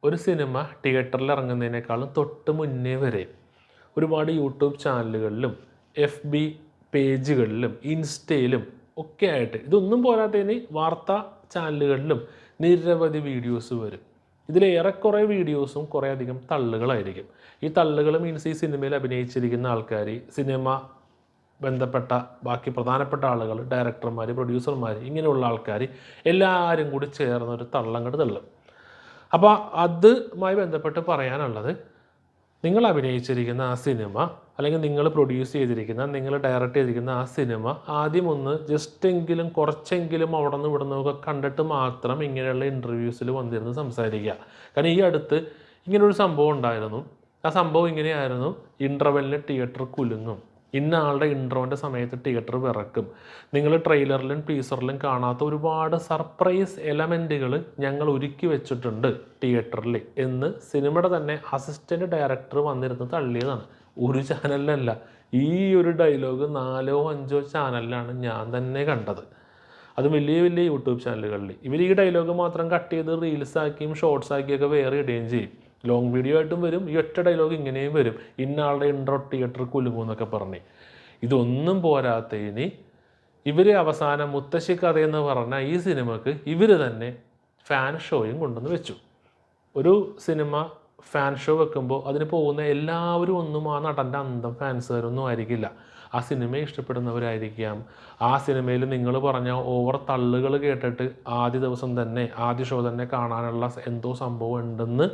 ഒരു സിനിമ തിയേറ്ററിൽ ഇറങ്ങുന്നതിനേക്കാളും തൊട്ട് മുന്നേ വരെ ഒരുപാട് യൂട്യൂബ് ചാനലുകളിലും FB പേജുകളിലും ഇൻസ്റ്റയിലും ഒക്കെ ആയിട്ട് ഇതൊന്നും പോരാത്തതിന് വാർത്താ ചാനലുകളിലും നിരവധി വീഡിയോസ് വരും. ഇതിലേറെക്കുറെ വീഡിയോസും കുറേ അധികം തള്ളുകളായിരിക്കും. ഈ തള്ളുകൾ മീൻസ് ഈ സിനിമയിൽ അഭിനയിച്ചിരിക്കുന്ന ആൾക്കാർ, സിനിമ ബന്ധപ്പെട്ട ബാക്കി പ്രധാനപ്പെട്ട ആളുകൾ, ഡയറക്ടർമാർ, പ്രൊഡ്യൂസർമാർ, ഇങ്ങനെയുള്ള ആൾക്കാർ എല്ലാവരും കൂടി ചേർന്നൊരു തള്ളങ്ങട് തള്ളും. അപ്പോൾ അതുമായി ബന്ധപ്പെട്ട് പറയാനുള്ളത്, നിങ്ങൾ അഭിനയിച്ചിരിക്കുന്ന ആ സിനിമ അല്ലെങ്കിൽ നിങ്ങൾ പ്രൊഡ്യൂസ് ചെയ്തിരിക്കുന്ന, നിങ്ങൾ ഡയറക്റ്റ് ചെയ്തിരിക്കുന്ന ആ സിനിമ ആദ്യം ഒന്ന് ജസ്റ്റെങ്കിലും കുറച്ചെങ്കിലും അവിടെ നിന്ന് ഇവിടെ നിന്നൊക്കെ കണ്ടിട്ട് മാത്രം ഇങ്ങനെയുള്ള ഇൻ്റർവ്യൂസിൽ വന്നിരുന്ന് സംസാരിക്കുക. കാരണം ഈ അടുത്ത് ഇങ്ങനൊരു സംഭവം ഉണ്ടായിരുന്നു. ആ സംഭവം ഇങ്ങനെയായിരുന്നു: ഇൻ്റർവെല്ലിന് തിയേറ്റർ കുലുങ്ങും, ഇന്ന ആളുടെ ഇൻട്രോൻ്റെ സമയത്ത് തിയേറ്റർ വിറക്കും, നിങ്ങൾ ട്രെയിലറിലും ടീസറിലും കാണാത്ത ഒരുപാട് സർപ്രൈസ് എലമെൻറ്റുകൾ ഞങ്ങൾ ഒരുക്കി വെച്ചിട്ടുണ്ട് തിയേറ്ററിൽ എന്ന് സിനിമയുടെ തന്നെ അസിസ്റ്റൻറ്റ് ഡയറക്ടർ വന്നിരുന്ന് തള്ളിയതാണ്. ഒരു ചാനലിലല്ല, ഈ ഒരു ഡയലോഗ് 4 or 5 ചാനലിലാണ് ഞാൻ തന്നെ കണ്ടത്. അത് വലിയ വലിയ യൂട്യൂബ് ചാനലുകളിൽ ഇവർ ഈ ഡയലോഗ് മാത്രം കട്ട് ചെയ്ത് റീൽസാക്കിയും ഷോർട്സ് ആക്കിയൊക്കെ വേറെ ഇടുകയും ചെയ്യും. ലോങ് വീഡിയോ ആയിട്ടും വരും, ഈ ഒറ്റ ഡയലോഗ് ഇങ്ങനെയും വരും: ഇന്നയാളുടെ ഇൻട്രോ തിയേറ്റർ കുലുങ്ങും എന്നൊക്കെ പറഞ്ഞ്. ഇതൊന്നും പോരാത്തതിന് ഇവർ അവസാനം മുത്തശ്ശി കഥയെന്ന് പറഞ്ഞ ഈ സിനിമക്ക് ഇവർ തന്നെ ഫാൻ ഷോയും കൊണ്ടുവന്ന് വെച്ചു. ഒരു സിനിമ ഫാൻ ഷോ വെക്കുമ്പോൾ അതിന് പോകുന്ന എല്ലാവരും ഒന്നും ആ നടൻ്റെ അന്തം ഫാൻസുകാരൊന്നും ആയിരിക്കില്ല. ആ സിനിമയെ ഇഷ്ടപ്പെടുന്നവരായിരിക്കാം. ആ സിനിമയിൽ നിങ്ങൾ പറഞ്ഞ ഓവർ തള്ളുകൾ കേട്ടിട്ട് ആദ്യ ദിവസം തന്നെ, ആദ്യ ഷോ തന്നെ കാണാനുള്ള എന്തോ സംഭവം ഉണ്ടെന്ന്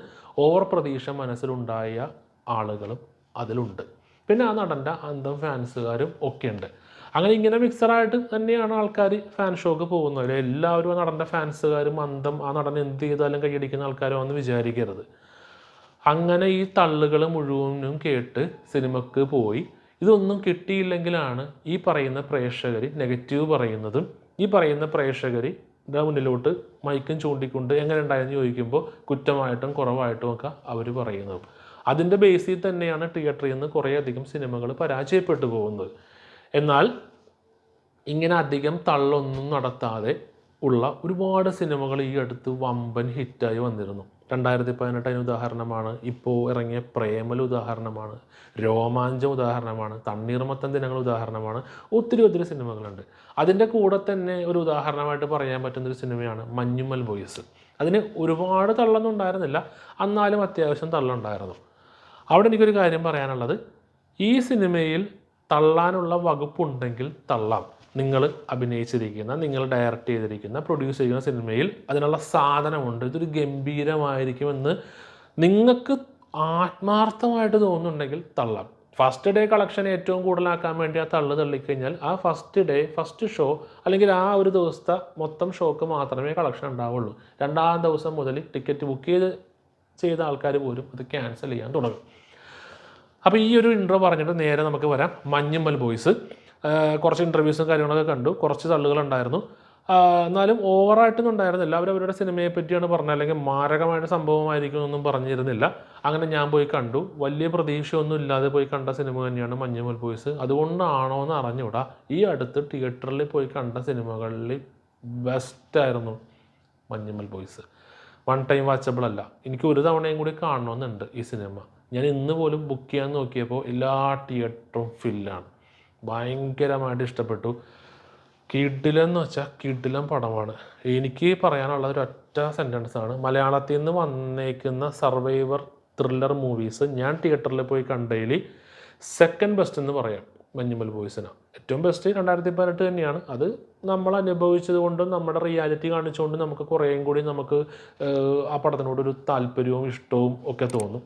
ഓവർ പ്രതീക്ഷ മനസ്സിലുണ്ടായ ആളുകളും അതിലുണ്ട്. പിന്നെ ആ നടൻ്റെ അന്തം ഫാൻസുകാരും ഒക്കെ ഉണ്ട്. അങ്ങനെ ഇങ്ങനെ മിക്സറായിട്ട് തന്നെയാണ് ആൾക്കാർ ഫാൻ ഷോക്ക് പോകുന്നത്. എല്ലാവരും ആ നടൻ്റെ ഫാൻസുകാരും അന്തം ആ നടൻ എന്ത് ചെയ്താലും കൈയടിക്കുന്ന ആൾക്കാരോ എന്ന് വിചാരിക്കരുത്. അങ്ങനെ ഈ തള്ളുകൾ മുഴുവനും കേട്ട് സിനിമക്ക് പോയി. ഇതൊന്നും കിട്ടിയില്ലെങ്കിലാണ് ഈ പറയുന്ന പ്രേക്ഷകർ നെഗറ്റീവ് പറയുന്നതും, ഈ പറയുന്ന പ്രേക്ഷകർ ഇതാ മുന്നിലോട്ട് മൈക്കും ചൂണ്ടിക്കൊണ്ട് എങ്ങനെ ഉണ്ടായെന്ന് ചോദിക്കുമ്പോൾ കുറ്റമായിട്ടും കുറവായിട്ടും ഒക്കെ അവർ പറയുന്നതും. അതിൻ്റെ ബേസിൽ തന്നെയാണ് തിയേറ്ററിൽ നിന്ന് കുറേയധികം സിനിമകൾ പരാജയപ്പെട്ടു പോകുന്നത്. എന്നാൽ ഇങ്ങനെ അധികം തള്ളൊന്നും നടത്താതെ ഉള്ള ഒരുപാട് സിനിമകൾ ഈ അടുത്ത് വമ്പൻ ഹിറ്റായി വന്നിരുന്നു. 2018 അതിന് ഉദാഹരണമാണ്. ഇപ്പോൾ ഇറങ്ങിയ പ്രേമൽ ഉദാഹരണമാണ്, രോമാഞ്ചം ഉദാഹരണമാണ്, തണ്ണീർമത്തൻ ദിനങ്ങൾ ഉദാഹരണമാണ്. ഒത്തിരി സിനിമകളുണ്ട്. അതിൻ്റെ കൂടെ തന്നെ ഒരു ഉദാഹരണമായിട്ട് പറയാൻ പറ്റുന്നൊരു സിനിമയാണ് മഞ്ഞുമ്മൽ ബോയ്സ്. അതിന് ഒരുപാട് തള്ളൊന്നും ഉണ്ടായിരുന്നില്ല, എന്നാലും അത്യാവശ്യം തള്ളുണ്ടായിരുന്നു. അവിടെ എനിക്കൊരു കാര്യം പറയാനുള്ളത്, ഈ സിനിമയിൽ തള്ളാനുള്ള വകുപ്പുണ്ടെങ്കിൽ തള്ളാം. നിങ്ങൾ അഭിനയിച്ചിരിക്കുന്ന, നിങ്ങൾ ഡയറക്റ്റ് ചെയ്തിരിക്കുന്ന, പ്രൊഡ്യൂസ് ചെയ്യുന്ന സിനിമയിൽ അതിനുള്ള സാധനമുണ്ട്, ഇതൊരു ഗംഭീരമായിരിക്കുമെന്ന് നിങ്ങൾക്ക് ആത്മാർത്ഥമായിട്ട് തോന്നുന്നുണ്ടെങ്കിൽ തള്ളാം. ഫസ്റ്റ് ഡേ കളക്ഷൻ ഏറ്റവും കൂടുതലാക്കാൻ വേണ്ടി ആ തള്ളിക്കഴിഞ്ഞാൽ ആ ഫസ്റ്റ് ഷോ അല്ലെങ്കിൽ ആ ഒരു ദിവസത്തെ മൊത്തം ഷോക്ക് മാത്രമേ കളക്ഷൻ ഉണ്ടാവുള്ളൂ. 2ാം ദിവസം മുതൽ ടിക്കറ്റ് ബുക്ക് ചെയ്ത ആൾക്കാർ പോലും അത് ക്യാൻസൽ ചെയ്യാൻ തുടങ്ങും. അപ്പോൾ ഈ ഒരു ഇൻട്രോ പറഞ്ഞിട്ട് നേരെ നമുക്ക് വരാം. മഞ്ഞുമ്മൽ ബോയ്സ് കുറച്ച് ഇൻ്റർവ്യൂസും കാര്യങ്ങളൊക്കെ കണ്ടു, കുറച്ച് തള്ളുകളുണ്ടായിരുന്നു. എന്നാലും ഓവറായിട്ടൊന്നും ഉണ്ടായിരുന്നില്ല. അവരവരുടെ സിനിമയെ പറ്റിയാണ് പറഞ്ഞത്, അല്ലെങ്കിൽ മാരകമായിട്ട് സംഭവമായിരിക്കും എന്നൊന്നും പറഞ്ഞിരുന്നില്ല. അങ്ങനെ ഞാൻ പോയി കണ്ടു. വലിയ പ്രതീക്ഷയൊന്നും ഇല്ലാതെ പോയി കണ്ട സിനിമ തന്നെയാണ് മഞ്ഞുമ്മൽ ബോയ്സ്. അതുകൊണ്ടാണോ എന്ന് അറിഞ്ഞുകൂടാ, ഈ അടുത്ത് തിയേറ്ററിൽ പോയി കണ്ട സിനിമകളിൽ ബെസ്റ്റായിരുന്നു മഞ്ഞുമ്മൽ ബോയ്സ്. 1 ടൈം വാച്ചബിൾ അല്ല. എനിക്ക് ഒരു തവണയും കൂടി കാണണമെന്നുണ്ട് ഈ സിനിമ. ഞാൻ ഇന്ന് പോലും ബുക്ക് ചെയ്യാൻ നോക്കിയപ്പോൾ എല്ലാ തിയേറ്ററും ഫില്ലാണ്. ഭയങ്കരമായിട്ട് ഇഷ്ടപ്പെട്ടു. കിടിലം വെച്ചാൽ കിടിലം പടമാണ്. എനിക്ക് പറയാനുള്ള ഒരൊറ്റ സെൻറ്റൻസാണ്, മലയാളത്തിൽ നിന്ന് വന്നേക്കുന്ന സർവൈവർ ത്രില്ലർ മൂവീസ് ഞാൻ തിയേറ്ററിൽ പോയി കണ്ടതിൽ സെക്കൻഡ് ബെസ്റ്റ് എന്ന് പറയാം മഞ്ഞുമ്മൽ ബോയ്സിനാണ്. ഏറ്റവും ബെസ്റ്റ് 2018 തന്നെയാണ്. അത് നമ്മൾ അനുഭവിച്ചത് കൊണ്ടും നമ്മുടെ റിയാലിറ്റി കാണിച്ചുകൊണ്ടും നമുക്ക് കുറേയും കൂടി നമുക്ക് ആ പടത്തിനോടൊരു താല്പര്യവും ഇഷ്ടവും ഒക്കെ തോന്നും.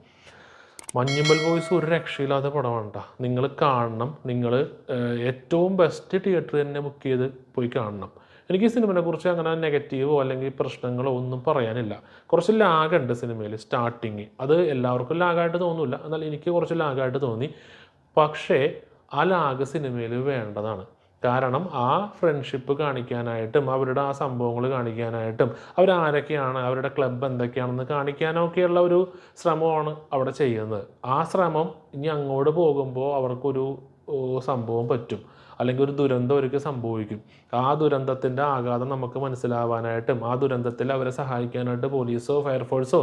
മഞ്ഞുമ്മൽ ബോയ്സ് ഒരു രക്ഷയില്ലാത്ത പടമാണ് കേട്ടോ. നിങ്ങൾ കാണണം. നിങ്ങൾ ഏറ്റവും ബെസ്റ്റ് തിയേറ്റർ തന്നെ ബുക്ക് ചെയ്ത് പോയി കാണണം. എനിക്ക് ഈ സിനിമയെക്കുറിച്ച് അങ്ങനെ നെഗറ്റീവോ അല്ലെങ്കിൽ പ്രശ്നങ്ങളോ ഒന്നും പറയാനില്ല. കുറച്ച് ലാഗുണ്ട് സിനിമയിൽ സ്റ്റാർട്ടിങ്. അത് എല്ലാവർക്കും ലാഗായിട്ട് തോന്നില്ല, എന്നാൽ എനിക്ക് കുറച്ച് ലാഗായിട്ട് തോന്നി. പക്ഷേ ആ ലാഗ് സിനിമയിൽ വേണ്ടതാണ്. കാരണം ആ ഫ്രണ്ട്ഷിപ്പ് കാണിക്കാനായിട്ടും അവരുടെ ആ സംഭവങ്ങൾ കാണിക്കാനായിട്ടും അവരാരൊക്കെയാണ്, അവരുടെ ക്ലബ്ബ് എന്തൊക്കെയാണെന്ന് കാണിക്കാനൊക്കെയുള്ള ഒരു ശ്രമമാണ് അവിടെ ചെയ്യുന്നത്. ആ ശ്രമം ഇനി അങ്ങോട്ട് പോകുമ്പോൾ അവർക്കൊരു സംഭവം പറ്റും. അല്ലെങ്കിൽ ഒരു ദുരന്തം അവർക്ക് സംഭവിക്കും. ആ ദുരന്തത്തിൻ്റെ ആഘാതം നമുക്ക് മനസ്സിലാവാനായിട്ടും ആ ദുരന്തത്തിൽ അവരെ സഹായിക്കാനായിട്ട് പോലീസോ ഫയർഫോഴ്സോ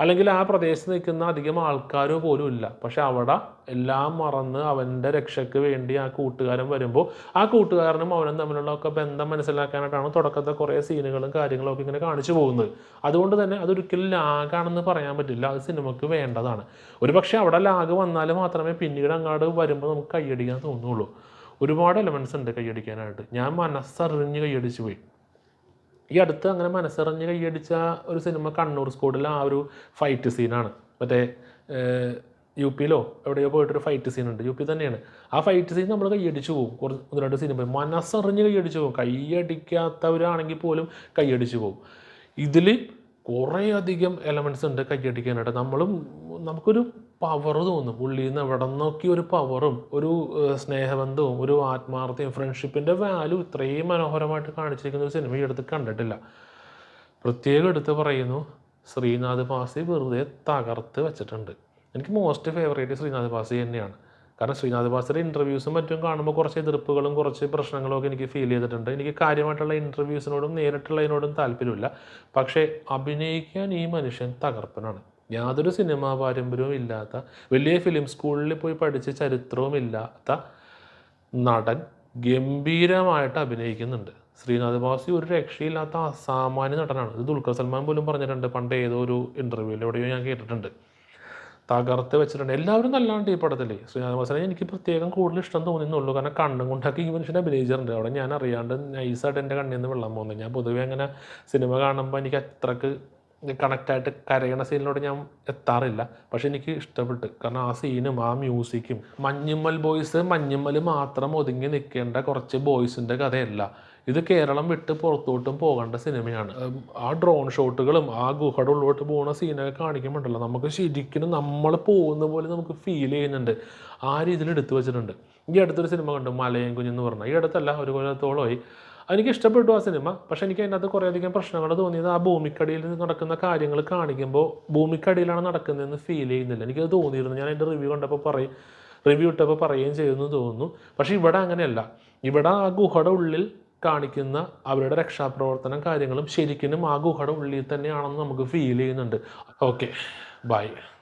അല്ലെങ്കിൽ ആ പ്രദേശത്ത് നിൽക്കുന്ന അധികം ആൾക്കാരോ പോലും ഇല്ല. പക്ഷെ അവിടെ എല്ലാം മറന്ന് അവൻ്റെ രക്ഷയ്ക്ക് വേണ്ടി ആ കൂട്ടുകാരൻ വരുമ്പോൾ ആ കൂട്ടുകാരനും അവനും തമ്മിലുള്ള ഒക്കെ ബന്ധം മനസ്സിലാക്കാനായിട്ടാണ് തുടക്കത്തെ കുറേ സീനുകളും കാര്യങ്ങളും ഒക്കെ ഇങ്ങനെ കാണിച്ചു പോകുന്നത്. അതുകൊണ്ട് തന്നെ അതൊരിക്കലും ലാഗാണെന്ന് പറയാൻ പറ്റില്ല. അത് സിനിമയ്ക്ക് വേണ്ടതാണ്. ഒരു പക്ഷേ അവിടെ ലാഗ് വന്നാൽ മാത്രമേ പിന്നീട് അങ്ങോട്ട് വരുമ്പോൾ നമുക്ക് കൈയടിക്കാൻ തോന്നുള്ളൂ. ഒരുപാട് എലമെൻറ്റ്സ് ഉണ്ട് കൈയടിക്കാനായിട്ട്. ഞാൻ മനസ്സറിഞ്ഞ് കൈയടിച്ച് പോയി. ഈ അടുത്ത് അങ്ങനെ മനസ്സറിഞ്ഞ് കൈയടിച്ച ഒരു സിനിമ കണ്ണൂർ സ്കോഡിലെ ആ ഒരു ഫൈറ്റ് സീനാണ്. മറ്റേ യു പിയിലോ എവിടെയോ പോയിട്ടൊരു ഫൈറ്റ് സീനുണ്ട്, യു പി തന്നെയാണ്. ആ ഫൈറ്റ് സീൻ നമ്മൾ കൈയടിച്ച് പോകും. ഒന്ന് രണ്ട് സിനിമ മനസ്സറിഞ്ഞ് കൈയടിച്ച് പോകും. കൈയടിക്കാത്തവരാണെങ്കിൽ പോലും കൈയടിച്ച് പോകും. ഇതിൽ കുറേയധികം എലമെൻറ്റ്സ് ഉണ്ട് കൈയടിക്കാനായിട്ട്. നമുക്കൊരു പവർ തോന്നും ഉള്ളിൽ നിന്ന്. എവിടെ നിന്നൊക്കെ ഒരു പവറും ഒരു സ്നേഹബന്ധവും ഒരു ആത്മാർത്ഥയും ഫ്രണ്ട്ഷിപ്പിൻ്റെ വാല്യൂ ഇത്രയും മനോഹരമായിട്ട് കാണിച്ചിരിക്കുന്ന ഒരു സിനിമ ഈ അടുത്ത് കണ്ടിട്ടില്ല. പ്രത്യേകം എടുത്ത് പറയുന്നു, ശ്രീനാഥ് പാസി വെറുതെ തകർത്ത് വെച്ചിട്ടുണ്ട്. എനിക്ക് മോസ്റ്റ് ഫേവറേറ്റ് ശ്രീനാഥ് പാസി തന്നെയാണ്. കാരണം ശ്രീനാഥ് പാസിയുടെ ഇൻ്റർവ്യൂസും മറ്റും കാണുമ്പോൾ കുറച്ച് എതിർപ്പുകളും കുറച്ച് പ്രശ്നങ്ങളും ഒക്കെ എനിക്ക് ഫീൽ ചെയ്തിട്ടുണ്ട്. എനിക്ക് കാര്യമായിട്ടുള്ള ഇൻ്റർവ്യൂസിനോടും നേരിട്ടുള്ളതിനോടും താല്പര്യമില്ല. പക്ഷേ അഭിനയിക്കാൻ ഈ മനുഷ്യൻ തകർപ്പനാണ്. യാതൊരു സിനിമാ പാരമ്പര്യവും ഇല്ലാത്ത, വലിയ ഫിലിം സ്കൂളിൽ പോയി പഠിച്ച ചരിത്രവും ഇല്ലാത്ത നടൻ ഗംഭീരമായിട്ട് അഭിനയിക്കുന്നുണ്ട്. ശ്രീനാഥ് പാസി ഒരു രക്ഷയില്ലാത്ത അസാമാന്യ നടനാണ്. ഇത് ദുൽഖർ സൽമാൻ പോലും പറഞ്ഞിട്ടുണ്ട് പണ്ട് ഏതോ ഒരു ഇൻ്റർവ്യൂവിൽ എവിടെയോ ഞാൻ കേട്ടിട്ടുണ്ട്. തകർത്ത് വെച്ചിട്ടുണ്ട്. എല്ലാവരും നല്ലതാണ് ഈ പടത്തിൽ. ശ്രീനാഥ് പാസിനെ എനിക്ക് പ്രത്യേകം കൂടുതൽ ഇഷ്ടം തോന്നുന്നുള്ളൂ. കാരണം കണ്ണും കൊണ്ടൊക്കെ ഈ മനുഷ്യനെ അഭിനയിച്ചിട്ടുണ്ട്. അവിടെ ഞാൻ അറിയാണ്ട് നൈസായിട്ട് എൻ്റെ കണ്ണിൽ നിന്ന് വെള്ളം പോകുന്നത്. ഞാൻ പൊതുവെ അങ്ങനെ സിനിമ കാണുമ്പോൾ എനിക്ക് അത്രക്ക് കണക്റ്റായിട്ട് കരയണ സീനിലോട് ഞാൻ എത്താറില്ല. പക്ഷെ എനിക്ക് ഇഷ്ടപ്പെട്ട്. കാരണം ആ സീനും ആ മ്യൂസിക്കും, മഞ്ഞുമ്മൽ ബോയ്സ് മഞ്ഞുമ്മൽ മാത്രം ഒതുങ്ങി നിൽക്കേണ്ട കുറച്ച് ബോയ്സിൻ്റെ കഥയല്ല. ഇത് കേരളം വിട്ട് പുറത്തോട്ടും പോകേണ്ട സിനിമയാണ്. ആ ഡ്രോൺ ഷോട്ടുകളും ആ ഗുഹയുടെ ഉള്ളിലോട്ട് പോകുന്ന സീനൊക്കെ കാണിക്കുമ്പോണ്ടല്ലോ നമുക്ക് ശരിക്കും നമ്മൾ പോകുന്ന പോലെ നമുക്ക് ഫീൽ ചെയ്യുന്നുണ്ട്. ആ രീതിയിൽ എടുത്തു വെച്ചിട്ടുണ്ട്. ഈ അടുത്തൊരു സിനിമ കണ്ടു, മലയും കുഞ്ഞെന്ന് പറഞ്ഞാൽ. ഈ അടുത്തല്ല, ഒരു കൊല്ലത്തോളമായി. എനിക്ക് ഇഷ്ടപ്പെട്ടു ആ സിനിമ. പക്ഷേ എനിക്ക് അതിനകത്ത് കുറേയധികം പ്രശ്നങ്ങൾ തോന്നിയത് ആ ഭൂമിക്കടിയിൽ നടക്കുന്ന കാര്യങ്ങൾ കാണിക്കുമ്പോൾ ഭൂമിക്കടിയിലാണ് നടക്കുന്നതെന്ന് ഫീൽ ചെയ്യുന്നില്ല. എനിക്കത് തോന്നിയിരുന്നു. ഞാൻ എൻ്റെ റിവ്യൂ ഇട്ടപ്പോൾ പറയുകയും ചെയ്യുമെന്ന് തോന്നുന്നു. പക്ഷേ ഇവിടെ അങ്ങനെയല്ല. ഇവിടെ ആ ഗുഹയുടെ ഉള്ളിൽ കാണിക്കുന്ന അവരുടെ രക്ഷാപ്രവർത്തനം കാര്യങ്ങളും ശരിക്കും ആ ഗുഹയുടെ ഉള്ളിൽ തന്നെയാണെന്ന് നമുക്ക് ഫീൽ ചെയ്യുന്നുണ്ട്. Okay, by.